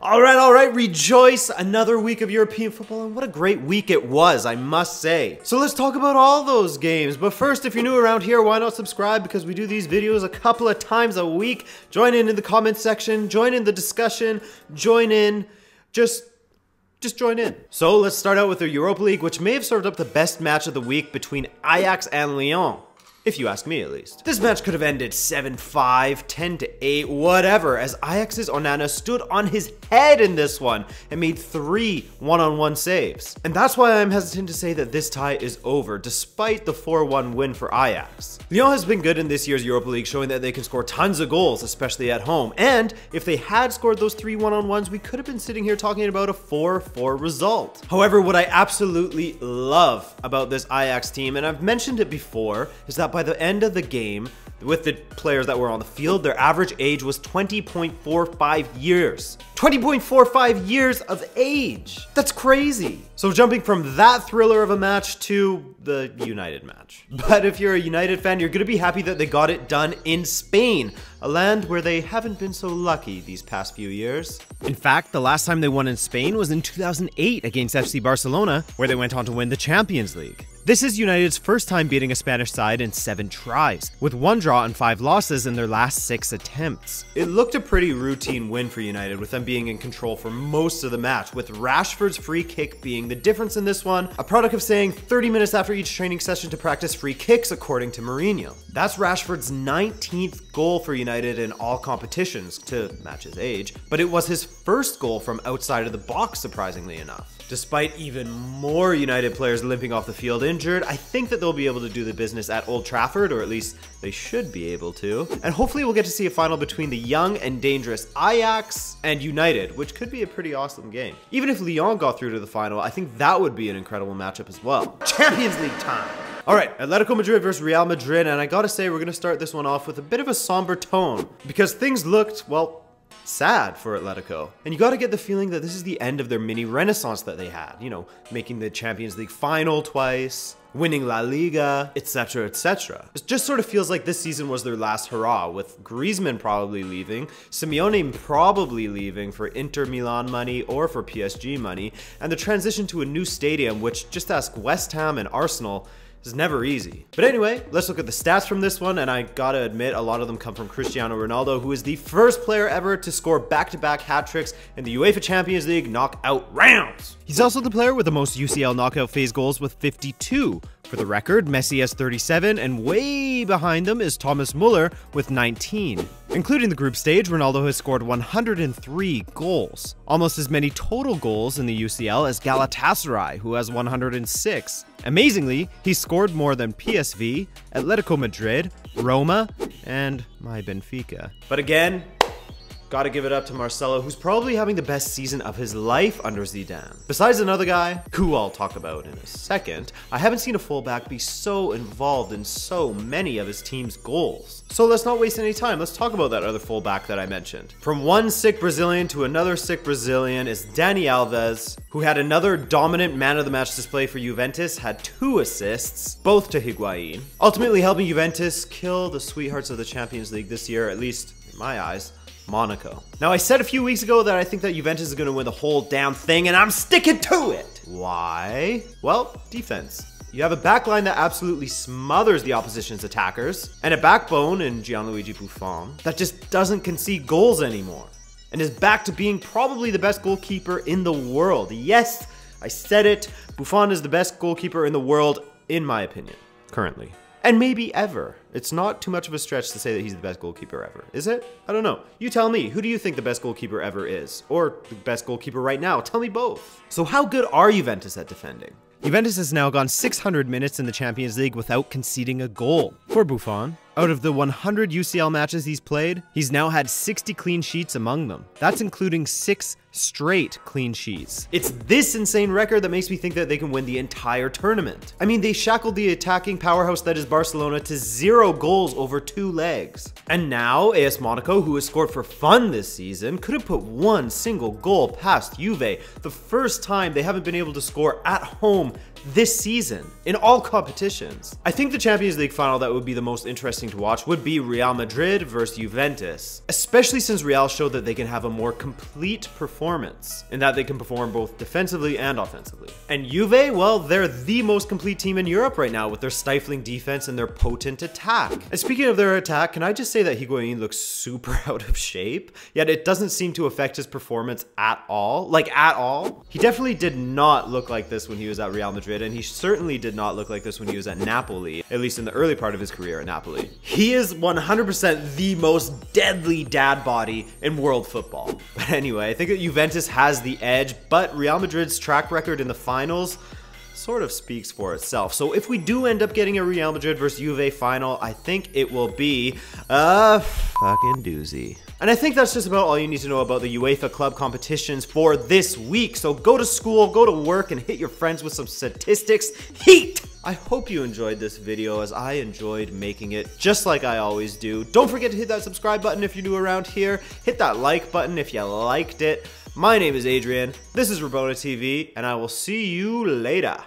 All right, rejoice, another week of European football, and what a great week it was, I must say. So let's talk about all those games, but first, if you're new around here, why not subscribe, because we do these videos a couple of times a week. Join in the comment section, join in the discussion, join in, just join in. So let's start out with the Europa League, which may have served up the best match of the week between Ajax and Lyon. If you ask me, at least. This match could have ended 7-5, 10-8, whatever, as Ajax's Onana stood on his head in this one and made 3 one-on-one saves. And that's why I'm hesitant to say that this tie is over, despite the 4-1 win for Ajax. Lyon has been good in this year's Europa League, showing that they can score tons of goals, especially at home. And if they had scored those 3 one-on-ones, we could have been sitting here talking about a 4-4 result. However, what I absolutely love about this Ajax team, and I've mentioned it before, is that by the end of the game, with the players that were on the field, their average age was 20.45 years. 20.45 years of age. That's crazy. So jumping from that thriller of a match to the United match. But if you're a United fan, you're gonna be happy that they got it done in Spain, a land where they haven't been so lucky these past few years. In fact, the last time they won in Spain was in 2008 against FC Barcelona, where they went on to win the Champions League. This is United's first time beating a Spanish side in 7 tries, with 1 draw and 5 losses in their last 6 attempts. It looked a pretty routine win for United, with them being in control for most of the match, with Rashford's free kick being the difference in this one, a product of saying 30 minutes after each training session to practice free kicks, according to Mourinho. That's Rashford's 19th goal for United in all competitions, to match his age, but it was his first goal from outside of the box, surprisingly enough. Despite even more United players limping off the field injured, I think that they'll be able to do the business at Old Trafford, or at least they should be able to. And hopefully we'll get to see a final between the young and dangerous Ajax and United, which could be a pretty awesome game. Even if Lyon got through to the final, I think that would be an incredible matchup as well. Champions League time! Alright, Atletico Madrid versus Real Madrid, and I gotta say we're gonna start this one off with a bit of a somber tone, because things looked, well, sad for Atletico. And you gotta get the feeling that this is the end of their mini renaissance that they had. You know, making the Champions League final twice, winning La Liga, etc, etc. It just sort of feels like this season was their last hurrah, with Griezmann probably leaving, Simeone probably leaving for Inter Milan money or for PSG money, and the transition to a new stadium, which, just ask West Ham and Arsenal, is never easy. But anyway, let's look at the stats from this one, and I gotta admit, a lot of them come from Cristiano Ronaldo, who is the first player ever to score back-to-back hat-tricks in the UEFA Champions League knockout rounds. He's also the player with the most UCL knockout phase goals with 52. For the record, Messi has 37, and way behind them is Thomas Muller with 19. Including the group stage, Ronaldo has scored 103 goals. Almost as many total goals in the UCL as Galatasaray, who has 106. Amazingly, he scored more than PSV, Atletico Madrid, Roma, and my Benfica. But again, gotta give it up to Marcelo, who's probably having the best season of his life under Zidane. Besides another guy, who I'll talk about in a second, I haven't seen a fullback be so involved in so many of his team's goals. So let's not waste any time, let's talk about that other fullback that I mentioned. From one sick Brazilian to another sick Brazilian is Dani Alves, who had another dominant man of the match display for Juventus, had 2 assists, both to Higuain, ultimately helping Juventus kill the sweethearts of the Champions League this year, at least in my eyes, Monaco. Now, I said a few weeks ago that I think that Juventus is going to win the whole damn thing, and I'm sticking to it. Why? Well, defense. You have a backline that absolutely smothers the opposition's attackers, and a backbone in Gianluigi Buffon that just doesn't concede goals anymore, and is back to being probably the best goalkeeper in the world. Yes, I said it. Buffon is the best goalkeeper in the world, in my opinion, currently. And maybe ever. It's not too much of a stretch to say that he's the best goalkeeper ever, is it? I don't know. You tell me, who do you think the best goalkeeper ever is? Or the best goalkeeper right now? Tell me both. So how good are Juventus at defending? Juventus has now gone 600 minutes in the Champions League without conceding a goal. For Buffon, out of the 100 UCL matches he's played, he's now had 60 clean sheets among them. That's including 6 straight clean sheets. It's this insane record that makes me think that they can win the entire tournament. I mean, they shackled the attacking powerhouse that is Barcelona to 0 goals over 2 legs. And now, AS Monaco, who has scored for fun this season, couldn't put 1 single goal past Juve, the first time they haven't been able to score at home this season in all competitions. I think the Champions League final that would be the most interesting interesting to watch would be Real Madrid versus Juventus, especially since Real showed that they can have a more complete performance, in that they can perform both defensively and offensively. And Juve, well, they're the most complete team in Europe right now with their stifling defense and their potent attack. And speaking of their attack, can I just say that Higuain looks super out of shape, yet it doesn't seem to affect his performance at all. Like, at all. He definitely did not look like this when he was at Real Madrid, and he certainly did not look like this when he was at Napoli, at least in the early part of his career at Napoli. He is 100% the most deadly dad body in world football. But anyway, I think that Juventus has the edge, but Real Madrid's track record in the finals sort of speaks for itself. So if we do end up getting a Real Madrid versus Juve final, I think it will be a fucking doozy. And I think that's just about all you need to know about the UEFA club competitions for this week. So go to school, go to work, and hit your friends with some statistics. Heat! I hope you enjoyed this video as I enjoyed making it, just like I always do. Don't forget to hit that subscribe button if you're new around here. Hit that like button if you liked it. My name is Adrian, this is Rabona TV, and I will see you later.